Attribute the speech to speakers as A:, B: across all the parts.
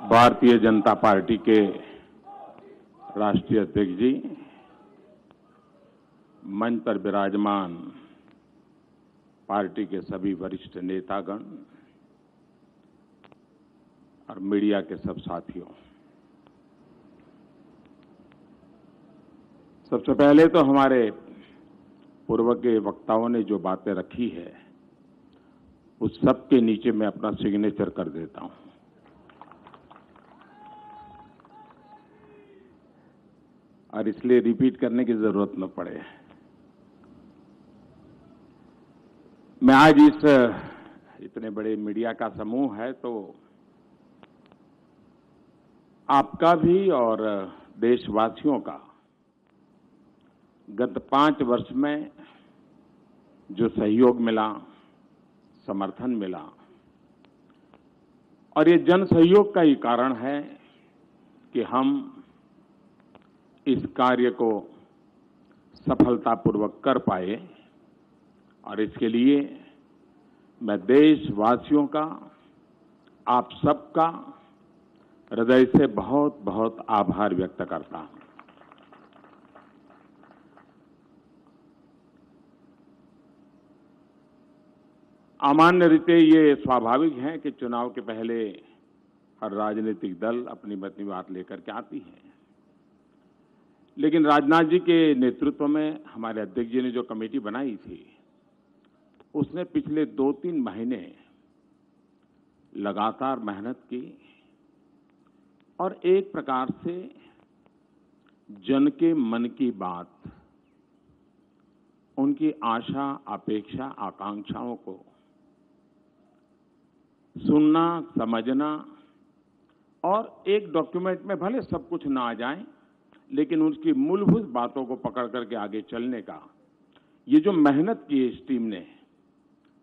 A: Bharatiya Janata party के राष्ट्रीय अध्यक्ष जी, मंच पर विराजमान पार्टी के सभी वरिष्ठ नेतागण और मीडिया के सब साथियों, सबसे पहले तो हमारे पूर्व के वक्ताओं ने जो बातें रखी है उस सब के नीचे मैं अपना सिग्नेचर कर देता हूं। और इसलिए रिपीट करने की जरूरत न पड़े। मैं आज इतने बड़े मीडिया का समूह है तो आपका भी और देशवासियों का गत 5 वर्ष में जो सहयोग मिला, समर्थन मिला, और ये जन सहयोग का ही कारण है कि हम इस कार्य को सफलतापूर्वक कर पाए। और इसके लिए मैं देशवासियों का, आप सबका हृदय से बहुत बहुत आभार व्यक्त करता हूं। सामान्य रीते ये स्वाभाविक है कि चुनाव के पहले हर राजनीतिक दल अपनी बात लेकर के आती है, लेकिन राजनाथ जी के नेतृत्व में हमारे अध्यक्ष जी ने जो कमेटी बनाई थी उसने पिछले 2-3 महीने लगातार मेहनत की और एक प्रकार से जन के मन की बात, उनकी आशा, अपेक्षा, आकांक्षाओं को सुनना, समझना और एक डॉक्यूमेंट में भले सब कुछ ना आ जाए लेकिन उसकी मूलभूत बातों को पकड़ करके आगे चलने का ये जो मेहनत की है इस टीम ने,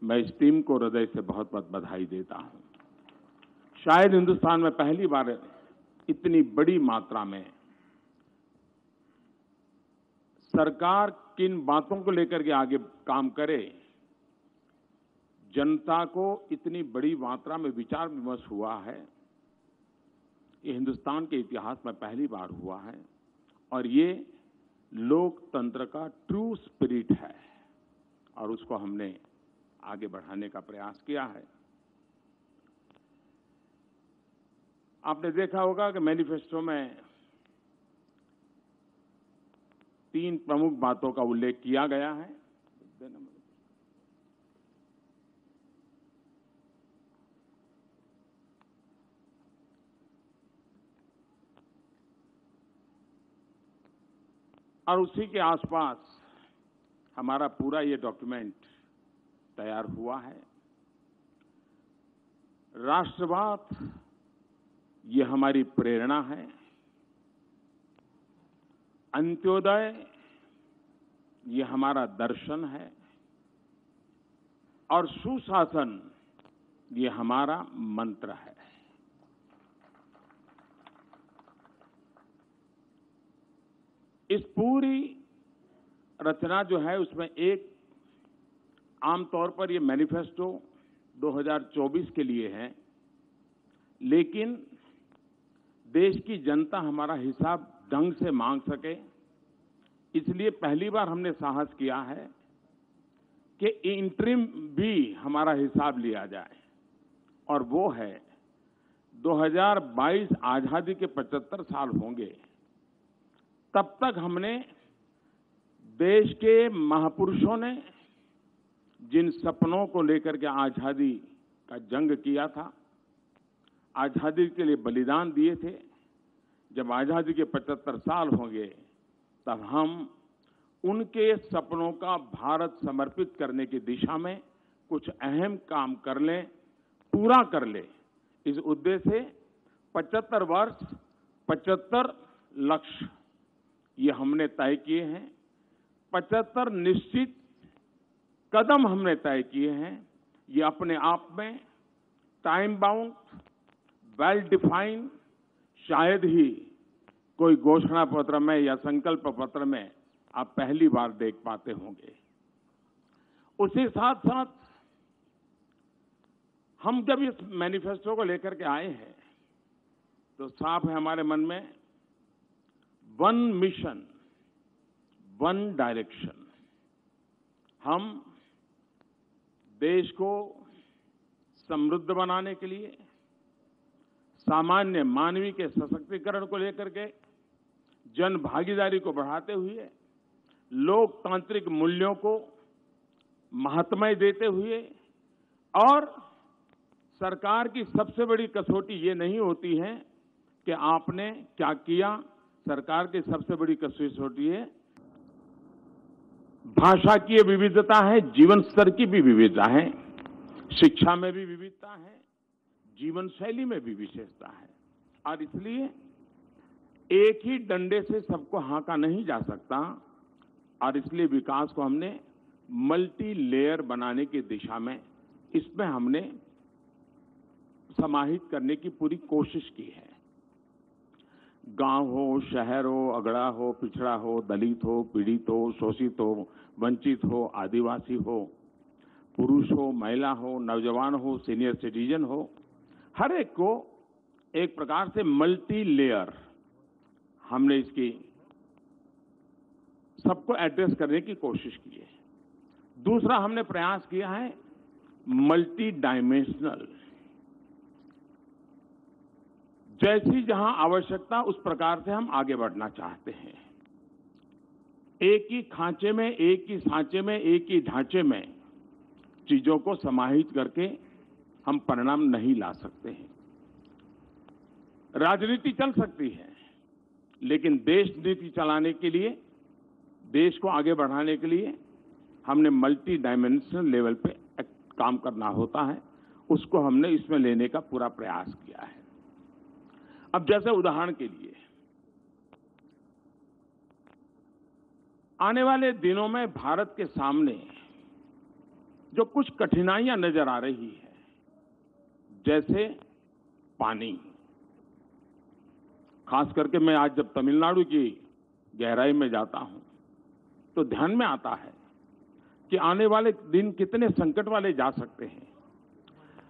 A: मैं इस टीम को हृदय से बहुत बहुत बधाई देता हूं। शायद हिंदुस्तान में पहली बार इतनी बड़ी मात्रा में सरकार किन बातों को लेकर के आगे काम करे, जनता को इतनी बड़ी मात्रा में विचार विमर्श हुआ है, ये हिंदुस्तान के इतिहास में पहली बार हुआ है। और ये लोकतंत्र का ट्रू स्पिरिट है और उसको हमने आगे बढ़ाने का प्रयास किया है। आपने देखा होगा कि मैनिफेस्टो में 3 प्रमुख बातों का उल्लेख किया गया है। और उसी के आसपास हमारा पूरा ये डॉक्यूमेंट तैयार हुआ है। राष्ट्रवाद ये हमारी प्रेरणा है, अंत्योदय ये हमारा दर्शन है और सुशासन ये हमारा मंत्र है। इस पूरी रचना जो है उसमें एक आमतौर पर ये मैनिफेस्टो 2024 के लिए है, लेकिन देश की जनता हमारा हिसाब ढंग से मांग सके, इसलिए पहली बार हमने साहस किया है कि इंटरिम भी हमारा हिसाब लिया जाए। और वो है 2022 आजादी के 75 साल होंगे, तब तक हमने देश के महापुरुषों ने जिन सपनों को लेकर के आजादी का जंग किया था, आजादी के लिए बलिदान दिए थे, जब आजादी के 75 साल होंगे तब हम उनके सपनों का भारत समर्पित करने की दिशा में कुछ अहम काम कर लें, पूरा कर लें। इस उद्देश्य से 75 वर्ष 75 लक्ष्य ये हमने तय किए हैं। 75 निश्चित कदम हमने तय किए हैं। ये अपने आप में टाइम बाउंड, वेल डिफाइंड शायद ही कोई घोषणा पत्र में या संकल्प पत्र में आप पहली बार देख पाते होंगे। उसी साथ साथ हम जब इस मैनिफेस्टो को लेकर के आए हैं तो साफ है हमारे मन में, वन मिशन वन डायरेक्शन। हम देश को समृद्ध बनाने के लिए, सामान्य मानवीय के सशक्तिकरण को लेकर के, जन भागीदारी को बढ़ाते हुए, लोकतांत्रिक मूल्यों को महात्म्य देते हुए, और सरकार की सबसे बड़ी कसौटी ये नहीं होती है कि आपने क्या किया, सरकार की सबसे बड़ी कसौटी है भाषा की विविधता है, जीवन स्तर की भी विविधता है, शिक्षा में भी विविधता है, जीवन शैली में भी विशेषता है। और इसलिए एक ही डंडे से सबको हाँका नहीं जा सकता, और इसलिए विकास को हमने मल्टी लेयर बनाने की दिशा में, इसमें हमने समाहित करने की पूरी कोशिश की है। गांव हो, शहर हो, अगड़ा हो, पिछड़ा हो, दलित हो, पीड़ित हो, शोषित हो, वंचित हो, आदिवासी हो, पुरुष हो, महिला हो, नौजवान हो, सीनियर सिटीजन हो, हर एक को एक प्रकार से मल्टी लेयर हमने इसकी सबको एड्रेस करने की कोशिश की है। दूसरा हमने प्रयास किया है मल्टी डायमेंशनल। जैसी जहां आवश्यकता उस प्रकार से हम आगे बढ़ना चाहते हैं। एक ही खांचे में, एक ही सांचे में, एक ही ढांचे में चीजों को समाहित करके हम परिणाम नहीं ला सकते हैं। राजनीति चल सकती है, लेकिन देश नीति चलाने के लिए, देश को आगे बढ़ाने के लिए हमने मल्टी डायमेंशनल लेवल पे काम करना होता है। उसको हमने इसमें लेने का पूरा प्रयास किया है। अब जैसे उदाहरण के लिए, आने वाले दिनों में भारत के सामने जो कुछ कठिनाइयां नजर आ रही है, जैसे पानी, खास करके मैं आज जब तमिलनाडु की गहराई में जाता हूं तो ध्यान में आता है कि आने वाले दिन कितने संकट वाले जा सकते हैं।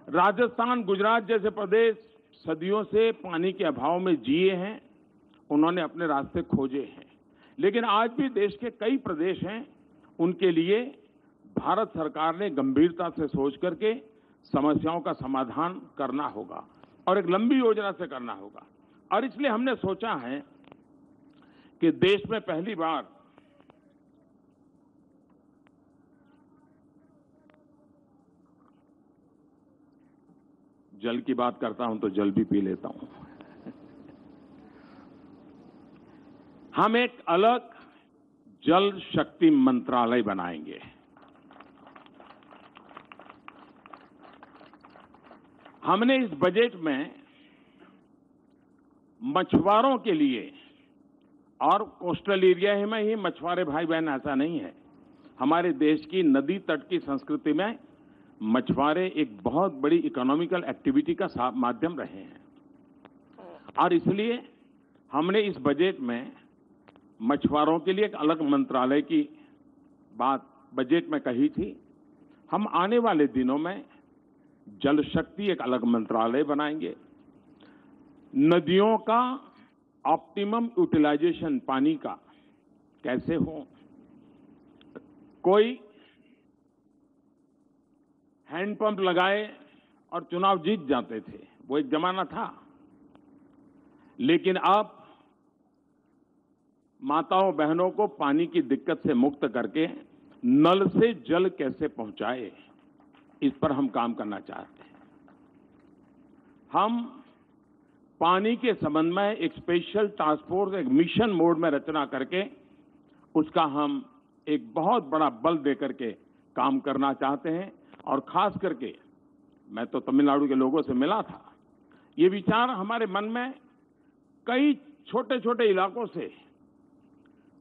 A: राजस्थान, गुजरात जैसे प्रदेश सदियों से पानी के अभाव में जिए हैं, उन्होंने अपने रास्ते खोजे हैं, लेकिन आज भी देश के कई प्रदेश हैं, उनके लिए भारत सरकार ने गंभीरता से सोच करके समस्याओं का समाधान करना होगा और एक लंबी योजना से करना होगा। और इसलिए हमने सोचा है कि देश में पहली बार जल की बात करता हूं तो जल भी पी लेता हूं। हम एक अलग जल शक्ति मंत्रालय बनाएंगे। हमने इस बजट में मछुआरों के लिए, और कोस्टल एरिया में ही मछुआरे भाई बहन ऐसा नहीं है, हमारे देश की नदी तट की संस्कृति में मछुआरे एक बहुत बड़ी इकोनॉमिकल एक्टिविटी का माध्यम रहे हैं। और इसलिए हमने इस बजट में मछुआरों के लिए एक अलग मंत्रालय की बात बजट में कही थी। हम आने वाले दिनों में जल शक्ति एक अलग मंत्रालय बनाएंगे। नदियों का ऑप्टिमम यूटिलाइजेशन, पानी का कैसे हो। कोई हैंडपंप लगाए और चुनाव जीत जाते थे, वो एक जमाना था। लेकिन अब माताओं बहनों को पानी की दिक्कत से मुक्त करके नल से जल कैसे पहुंचाए, इस पर हम काम करना चाहते हैं। हम पानी के संबंध में एक स्पेशल टास्क फोर्स, एक मिशन मोड में रचना करके उसका हम एक बहुत बड़ा बल देकर के काम करना चाहते हैं। और खास करके मैं तो तमिलनाडु के लोगों से मिला था, ये विचार हमारे मन में कई छोटे छोटे इलाकों से,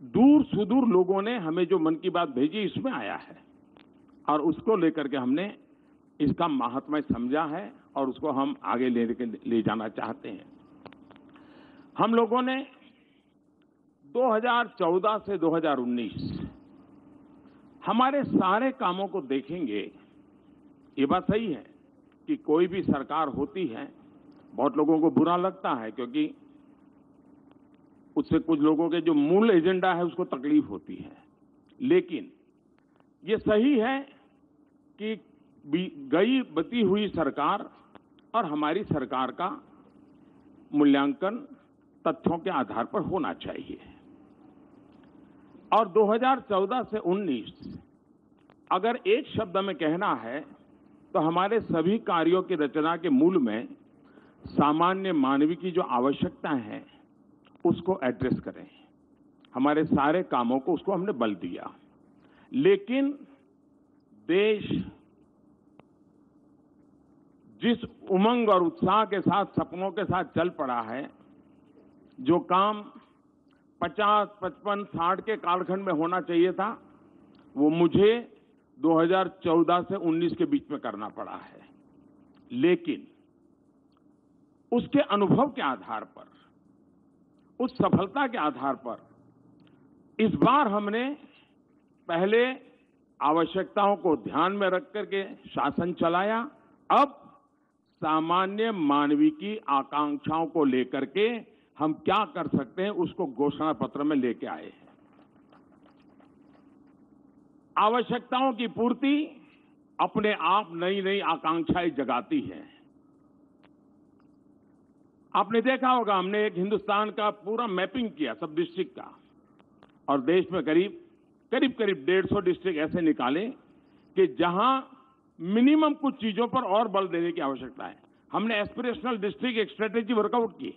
A: दूर सुदूर लोगों ने हमें जो मन की बात भेजी, इसमें आया है, और उसको लेकर के हमने इसका महात्म्य समझा है और उसको हम आगे ले जाना चाहते हैं। हम लोगों ने 2014 से 2019 हमारे सारे कामों को देखेंगे। ये बात सही है कि कोई भी सरकार होती है बहुत लोगों को बुरा लगता है क्योंकि उससे कुछ लोगों के जो मूल एजेंडा है उसको तकलीफ होती है। लेकिन ये सही है कि गई बती हुई सरकार और हमारी सरकार का मूल्यांकन तथ्यों के आधार पर होना चाहिए। और 2014 से 19 अगर एक शब्द में कहना है तो हमारे सभी कार्यों की रचना के मूल में सामान्य मानवीय की जो आवश्यकता है उसको एड्रेस करें। हमारे सारे कामों को उसको हमने बल दिया। लेकिन देश जिस उमंग और उत्साह के साथ, सपनों के साथ चल पड़ा है, जो काम 50, 55, 60 के कालखंड में होना चाहिए था, वो मुझे 2014 से 19 के बीच में करना पड़ा है। लेकिन उसके अनुभव के आधार पर, उस सफलता के आधार पर इस बार हमने पहले आवश्यकताओं को ध्यान में रख करके शासन चलाया। अब सामान्य मानवीय की आकांक्षाओं को लेकर के हम क्या कर सकते हैं उसको घोषणा पत्र में लेके आए हैं। आवश्यकताओं की पूर्ति अपने आप नई नई आकांक्षाएं जगाती है। आपने देखा होगा, हमने एक हिंदुस्तान का पूरा मैपिंग किया सब डिस्ट्रिक्ट का, और देश में करीब 150 डिस्ट्रिक्ट ऐसे निकाले कि जहां मिनिमम कुछ चीजों पर और बल देने की आवश्यकता है। हमने एस्पिरेशनल डिस्ट्रिक्ट एक स्ट्रेटेजी वर्कआउट की,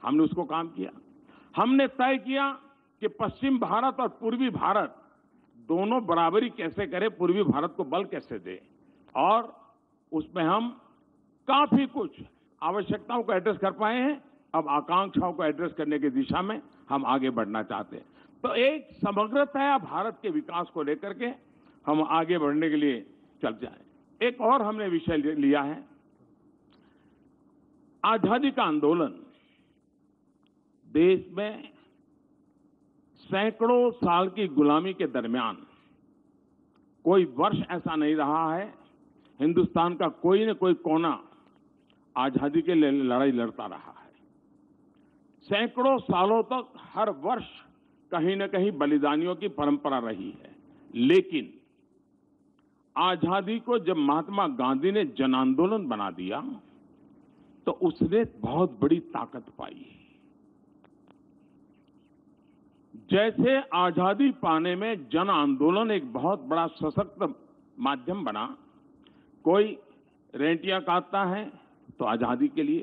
A: हमने उसको काम किया। हमने तय किया कि पश्चिम भारत और पूर्वी भारत दोनों बराबरी कैसे करें, पूर्वी भारत को बल कैसे दे, और उसमें हम काफी कुछ आवश्यकताओं को एड्रेस कर पाए हैं। अब आकांक्षाओं को एड्रेस करने की दिशा में हम आगे बढ़ना चाहते हैं। तो एक समग्रता भारत के विकास को लेकर के हम आगे बढ़ने के लिए चल जाए। एक और हमने विषय लिया है, आजादी का आंदोलन। देश में सैकड़ों साल की गुलामी के दरमियान कोई वर्ष ऐसा नहीं रहा है हिंदुस्तान का कोई न कोई कोना आजादी के लिए लड़ाई लड़ता रहा है। सैकड़ों सालों तक हर वर्ष कहीं न कहीं बलिदानियों की परंपरा रही है। लेकिन आजादी को जब महात्मा गांधी ने जन आंदोलन बना दिया तो उसने बहुत बड़ी ताकत पाई। जैसे आजादी पाने में जन आंदोलन एक बहुत बड़ा सशक्त माध्यम बना। कोई रेंटियां काटता है तो आजादी के लिए,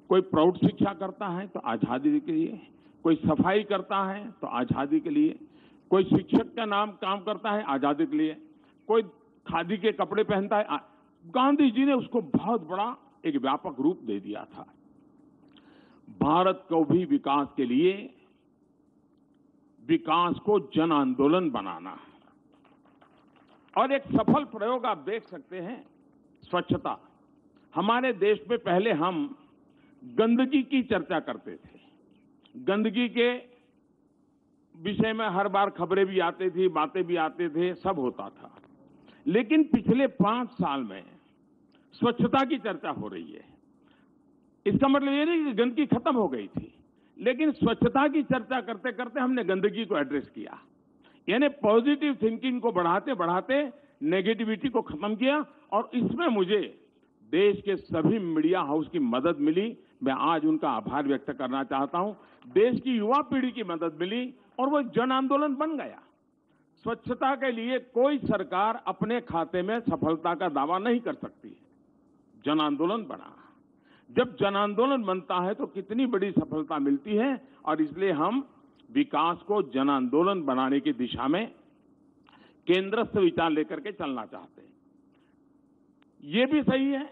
A: कोई प्रौढ़ शिक्षा करता है तो आजादी के लिए, कोई सफाई करता है तो आजादी के लिए, कोई शिक्षक का नाम काम करता है आजादी के लिए, कोई खादी के कपड़े पहनता है। गांधी जी ने उसको बहुत बड़ा एक व्यापक रूप दे दिया था। भारत को भी विकास के लिए विकास को जन आंदोलन बनाना। और एक सफल प्रयोग आप देख सकते हैं, स्वच्छता। हमारे देश में पहले हम गंदगी की चर्चा करते थे, गंदगी के विषय में हर बार खबरें भी आती थी, बातें भी आते थे, सब होता था। लेकिन पिछले 5 साल में स्वच्छता की चर्चा हो रही है। इसका मतलब ये नहीं कि गंदगी खत्म हो गई थी, लेकिन स्वच्छता की चर्चा करते करते हमने गंदगी को एड्रेस किया। यानी पॉजिटिव थिंकिंग को बढ़ाते बढ़ाते नेगेटिविटी को खत्म किया। और इसमें मुझे देश के सभी मीडिया हाउस की मदद मिली। मैं आज उनका आभार व्यक्त करना चाहता हूं। देश की युवा पीढ़ी की मदद मिली और वो जन आंदोलन बन गया। स्वच्छता के लिए कोई सरकार अपने खाते में सफलता का दावा नहीं कर सकती। जन आंदोलन बना। जब जन आंदोलन बनता है तो कितनी बड़ी सफलता मिलती है। और इसलिए हम विकास को जन आंदोलन बनाने की दिशा में केंद्रस्थ विचार लेकर के चलना चाहते हैं। ये भी सही है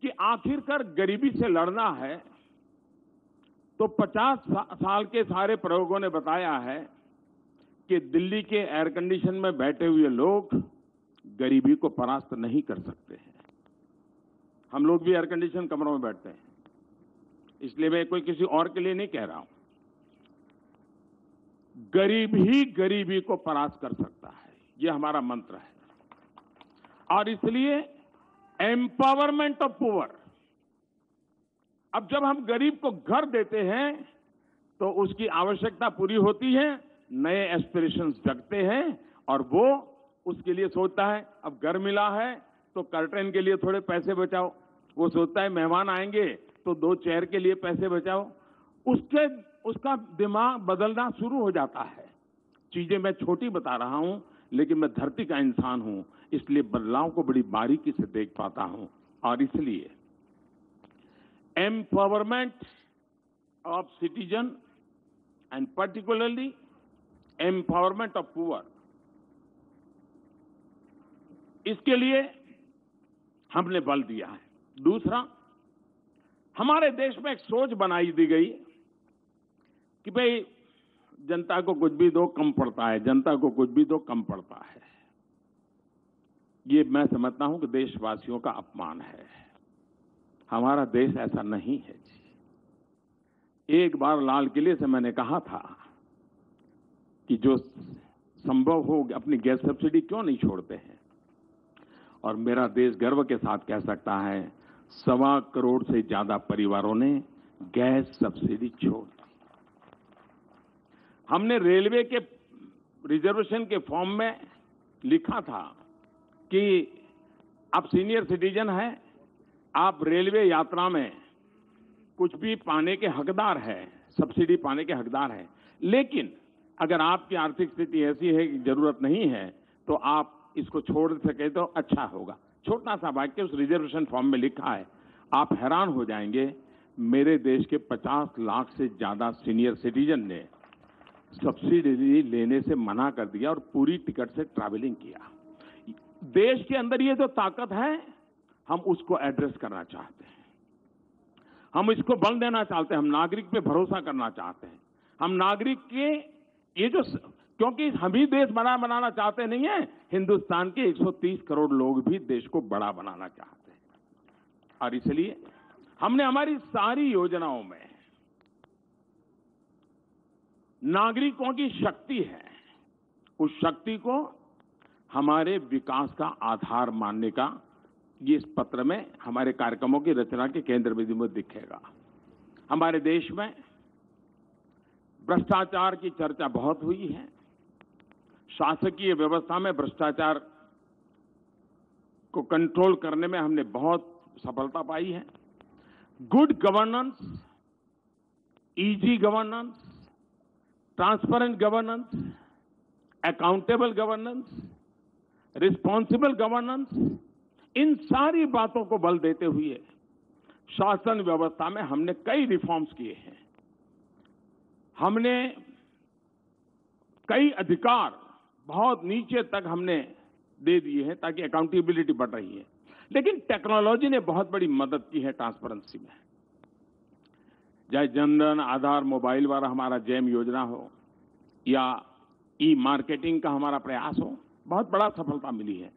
A: कि आखिरकार गरीबी से लड़ना है तो 50 साल के सारे प्रयोगों ने बताया है कि दिल्ली के एयर कंडीशन में बैठे हुए लोग गरीबी को परास्त नहीं कर सकते हैं। हम लोग भी एयर कंडीशन कमरों में बैठते हैं, इसलिए मैं कोई किसी और के लिए नहीं कह रहा हूं। गरीब ही गरीबी को परास्त कर सकता है, यह हमारा मंत्र है। और इसलिए एम्पावरमेंट ऑफ पुअर, अब जब हम गरीब को घर देते हैं तो उसकी आवश्यकता पूरी होती है, नए एस्पिरेशंस जगते हैं और वो उसके लिए सोचता है अब घर मिला है तो कर्टेन के लिए थोड़े पैसे बचाओ, वो सोचता है मेहमान आएंगे तो 2 चेयर के लिए पैसे बचाओ। उसका दिमाग बदलना शुरू हो जाता है। चीजें मैं छोटी बता रहा हूं, लेकिन मैं धरती का इंसान हूं, इसलिए बदलाव को बड़ी बारीकी से देख पाता हूं। और इसलिए empowerment of citizen and particularly empowerment of poor, इसके लिए हमने बल दिया है। दूसरा, हमारे देश में एक सोच बनाई दी गई कि भाई जनता को कुछ भी दो कम पड़ता है, जनता को कुछ भी दो कम पड़ता है। ये मैं समझता हूं कि देशवासियों का अपमान है। हमारा देश ऐसा नहीं है जी। एक बार लाल किले से मैंने कहा था कि जो संभव हो अपनी गैस सब्सिडी क्यों नहीं छोड़ते हैं, और मेरा देश गर्व के साथ कह सकता है 1.25 करोड़ से ज्यादा परिवारों ने गैस सब्सिडी छोड़ दी। हमने रेलवे के रिजर्वेशन के फॉर्म में लिखा था कि आप सीनियर सिटीजन हैं, आप रेलवे यात्रा में कुछ भी पाने के हकदार हैं, सब्सिडी पाने के हकदार हैं, लेकिन अगर आपकी आर्थिक स्थिति ऐसी है कि जरूरत नहीं है तो आप इसको छोड़ सके तो अच्छा होगा। छोटा सा वाक्य उस रिजर्वेशन फॉर्म में लिखा है। आप हैरान हो जाएंगे, मेरे देश के 50 लाख से ज्यादा सीनियर सिटीजन ने सब्सिडी लेने से मना कर दिया और पूरी टिकट से ट्रैवलिंग किया। देश के अंदर ये जो ताकत है, हम उसको एड्रेस करना चाहते हैं, हम इसको बल देना चाहते हैं, हम नागरिक पे भरोसा करना चाहते हैं। हम नागरिक के ये जो, क्योंकि हम ही देश बड़ा बनाना चाहते नहीं है, हिंदुस्तान के 130 करोड़ लोग भी देश को बड़ा बनाना चाहते हैं। और इसलिए हमने हमारी सारी योजनाओं में नागरिकों की शक्ति है, उस शक्ति को हमारे विकास का आधार मानने का ये इस पत्र में हमारे कार्यक्रमों की रचना के केंद्र बिंदु में दिखेगा। हमारे देश में भ्रष्टाचार की चर्चा बहुत हुई है। शासकीय व्यवस्था में भ्रष्टाचार को कंट्रोल करने में हमने बहुत सफलता पाई है। Good governance, easy governance, transparent governance, accountable governance, responsible governance, इन सारी बातों को बल देते हुए शासन व्यवस्था में हमने कई रिफॉर्म्स किए हैं। हमने कई अधिकार बहुत नीचे तक हमने दे दिए हैं ताकि अकाउंटेबिलिटी बढ़ रही है। लेकिन टेक्नोलॉजी ने बहुत बड़ी मदद की है ट्रांसपेरेंसी में। चाहे जनधन, आधार, मोबाइल वाला हमारा जैम योजना हो या ई मार्केटिंग का हमारा प्रयास हो, बहुत बड़ा सफलता मिली है।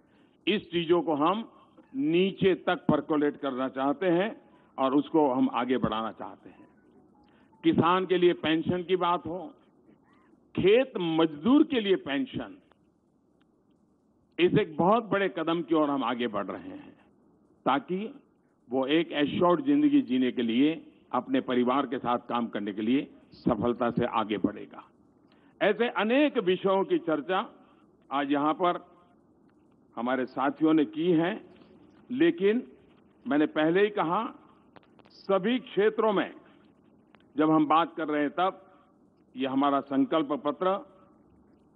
A: इस चीजों को हम नीचे तक परकोलेट करना चाहते हैं और उसको हम आगे बढ़ाना चाहते हैं। किसान के लिए पेंशन की बात हो, खेत मजदूर के लिए पेंशन, इस एक बहुत बड़े कदम की ओर हम आगे बढ़ रहे हैं ताकि वो एक एश्योर्ड जिंदगी जीने के लिए, अपने परिवार के साथ काम करने के लिए सफलता से आगे बढ़ेगा। ऐसे अनेक विषयों की चर्चा आज यहां पर हमारे साथियों ने की है, लेकिन मैंने पहले ही कहा, सभी क्षेत्रों में जब हम बात कर रहे हैं तब ये हमारा संकल्प पत्र,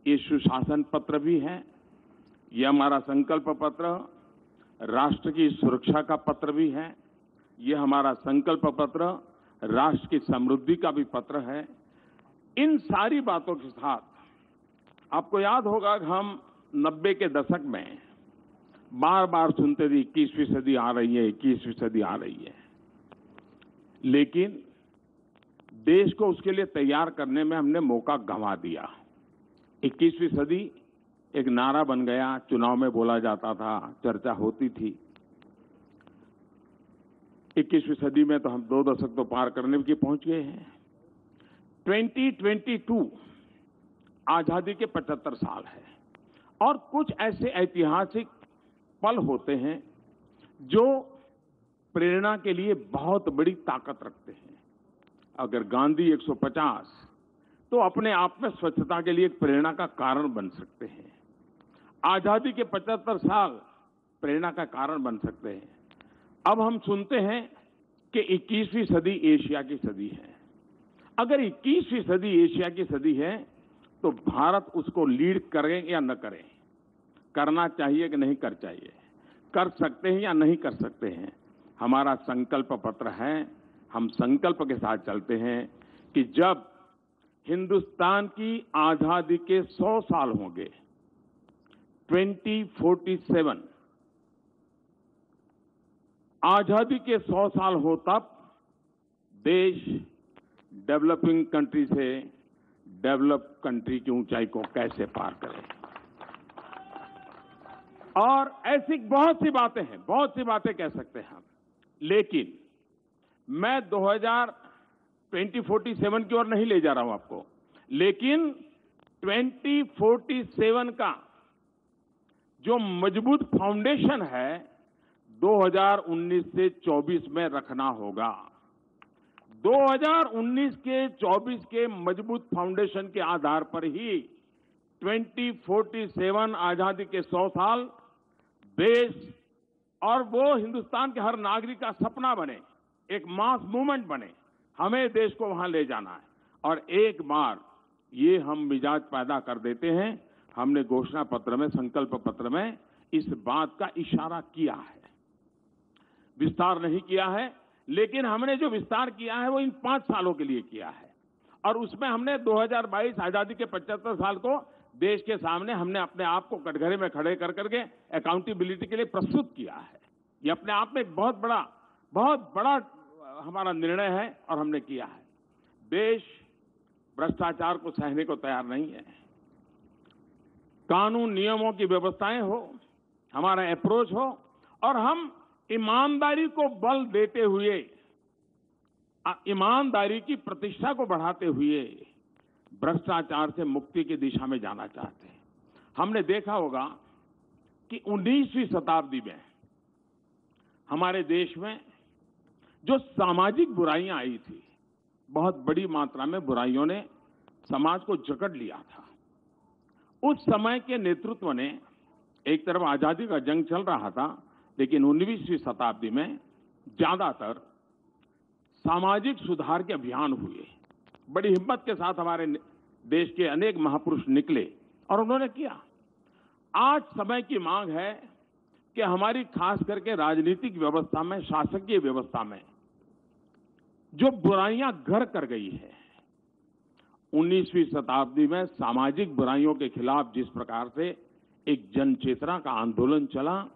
A: ये सुशासन पत्र भी है, ये हमारा संकल्प पत्र राष्ट्र की सुरक्षा का पत्र भी है, ये हमारा संकल्प पत्र राष्ट्र की समृद्धि का भी पत्र है। इन सारी बातों के साथ आपको याद होगा कि हम 90 के दशक में बार बार सुनते थे 21वीं सदी आ रही है, 21वीं सदी आ रही है, लेकिन देश को उसके लिए तैयार करने में हमने मौका गंवा दिया। 21वीं सदी एक नारा बन गया, चुनाव में बोला जाता था, चर्चा होती थी। 21वीं सदी में तो हम 2 दशक तो पार करने की पहुंच गए हैं। 2022 आजादी के 75 साल है और कुछ ऐसे ऐतिहासिक पल होते हैं जो प्रेरणा के लिए बहुत बड़ी ताकत रखते हैं। अगर गांधी 150 तो अपने आप में स्वच्छता के लिए एक प्रेरणा का कारण बन सकते हैं। आजादी के 75 साल प्रेरणा का कारण बन सकते हैं। अब हम सुनते हैं कि 21वीं सदी एशिया की सदी है। अगर 21वीं सदी एशिया की सदी है तो भारत उसको लीड करे या न करे, करना चाहिए कि नहीं कर चाहिए, कर सकते हैं या नहीं कर सकते हैं, हमारा संकल्प पत्र है। हम संकल्प के साथ चलते हैं कि जब हिंदुस्तान की आजादी के 100 साल होंगे, 2047 आजादी के 100 साल हो, तब देश डेवलपिंग कंट्री से डेवलप कंट्री की ऊंचाई को कैसे पार करे। और ऐसी बहुत सी बातें हैं, बहुत सी बातें कह सकते हैं हम, लेकिन मैं 2047 की ओर नहीं ले जा रहा हूं आपको, लेकिन 2047 का जो मजबूत फाउंडेशन है 2019 से 24 में रखना होगा। 2019 के 24 के मजबूत फाउंडेशन के आधार पर ही 2047 आजादी के 100 साल देश और वो हिंदुस्तान के हर नागरिक का सपना बने, एक मास मूवमेंट बने। हमें देश को वहां ले जाना है और एक बार ये हम मिजाज पैदा कर देते हैं। हमने घोषणा पत्र में, संकल्प पत्र में इस बात का इशारा किया है, विस्तार नहीं किया है, लेकिन हमने जो विस्तार किया है वो इन 5 सालों के लिए किया है। और उसमें हमने 2022 आजादी के 75 साल को देश के सामने हमने अपने आप को कटघरे में खड़े कर करके अकाउंटेबिलिटी के लिए प्रस्तुत किया है। ये अपने आप में एक बहुत बड़ा हमारा निर्णय है और हमने किया है। देश भ्रष्टाचार को सहने को तैयार नहीं है। कानून नियमों की व्यवस्थाएं हो, हमारा अप्रोच हो, और हम ईमानदारी को बल देते हुए, ईमानदारी की प्रतिष्ठा को बढ़ाते हुए भ्रष्टाचार से मुक्ति की दिशा में जाना चाहते हैं। हमने देखा होगा कि 19वीं शताब्दी में हमारे देश में जो सामाजिक बुराइयां आई थी, बहुत बड़ी मात्रा में बुराइयों ने समाज को जकड़ लिया था। उस समय के नेतृत्व ने, एक तरफ आजादी का जंग चल रहा था, लेकिन 19वीं शताब्दी में ज्यादातर सामाजिक सुधार के अभियान हुए। बड़ी हिम्मत के साथ हमारे देश के अनेक महापुरुष निकले और उन्होंने किया। आज समय की मांग है कि हमारी खास करके राजनीतिक व्यवस्था में, शासकीय व्यवस्था में जो बुराइयां घर कर गई है, 19वीं शताब्दी में सामाजिक बुराइयों के खिलाफ जिस प्रकार से एक जन चेतना का आंदोलन चला,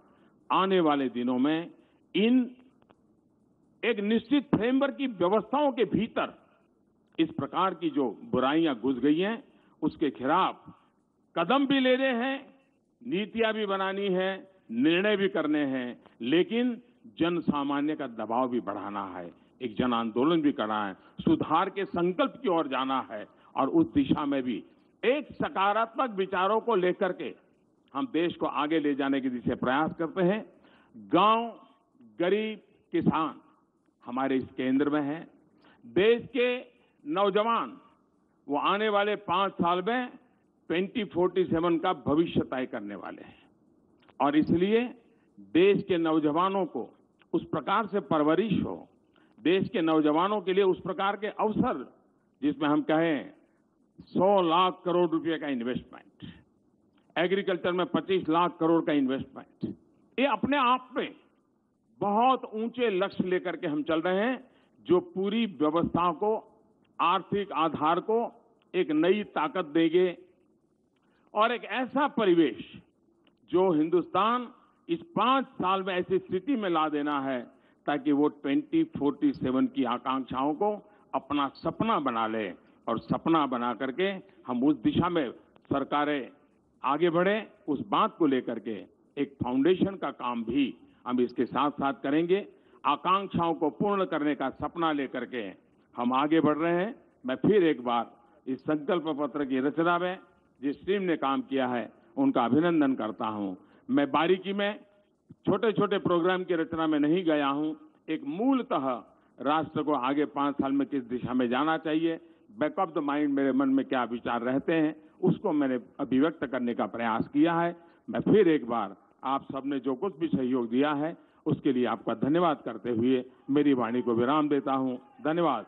A: आने वाले दिनों में इन एक निश्चित फ्रेमवर्क की व्यवस्थाओं के भीतर इस प्रकार की जो बुराइयां घुस गई हैं, उसके खिलाफ कदम भी लेने हैं, नीतियां भी बनानी है, निर्णय भी करने हैं, लेकिन जन सामान्य का दबाव भी बढ़ाना है, एक जन आंदोलन भी करना है, सुधार के संकल्प की ओर जाना है। और उस दिशा में भी एक सकारात्मक विचारों को लेकर के हम देश को आगे ले जाने की दिशा प्रयास करते हैं। गांव, गरीब, किसान हमारे इस केंद्र में है। देश के नौजवान वो आने वाले 5 साल में 2047 का भविष्य तय करने वाले हैं और इसलिए देश के नौजवानों को उस प्रकार से परवरिश हो, देश के नौजवानों के लिए उस प्रकार के अवसर, जिसमें हम कहें 100 लाख करोड़ रुपए का इन्वेस्टमेंट, एग्रीकल्चर में 25 लाख करोड़ का इन्वेस्टमेंट, ये अपने आप में बहुत ऊंचे लक्ष्य लेकर के हम चल रहे हैं, जो पूरी व्यवस्था को, आर्थिक आधार को एक नई ताकत देंगे और एक ऐसा परिवेश जो हिंदुस्तान इस 5 साल में ऐसी स्थिति में ला देना है ताकि वो 2047 की आकांक्षाओं को अपना सपना बना ले और सपना बना करके हम उस दिशा में सरकारें आगे बढ़े। उस बात को लेकर के एक फाउंडेशन का काम भी हम इसके साथ साथ करेंगे। आकांक्षाओं को पूर्ण करने का सपना लेकर के हम आगे बढ़ रहे हैं। मैं फिर एक बार इस संकल्प पत्र की रचना में जिस टीम ने काम किया है उनका अभिनंदन करता हूं। मैं बारीकी में छोटे छोटे प्रोग्राम की रचना में नहीं गया हूं, एक मूलतः राष्ट्र को आगे 5 साल में किस दिशा में जाना चाहिए, बैक ऑफ द माइंड मेरे मन में क्या विचार रहते हैं, उसको मैंने अभिव्यक्त करने का प्रयास किया है। मैं फिर एक बार आप सबने जो कुछ भी सहयोग दिया है उसके लिए आपका धन्यवाद करते हुए मेरी वाणी को विराम देता हूं। धन्यवाद।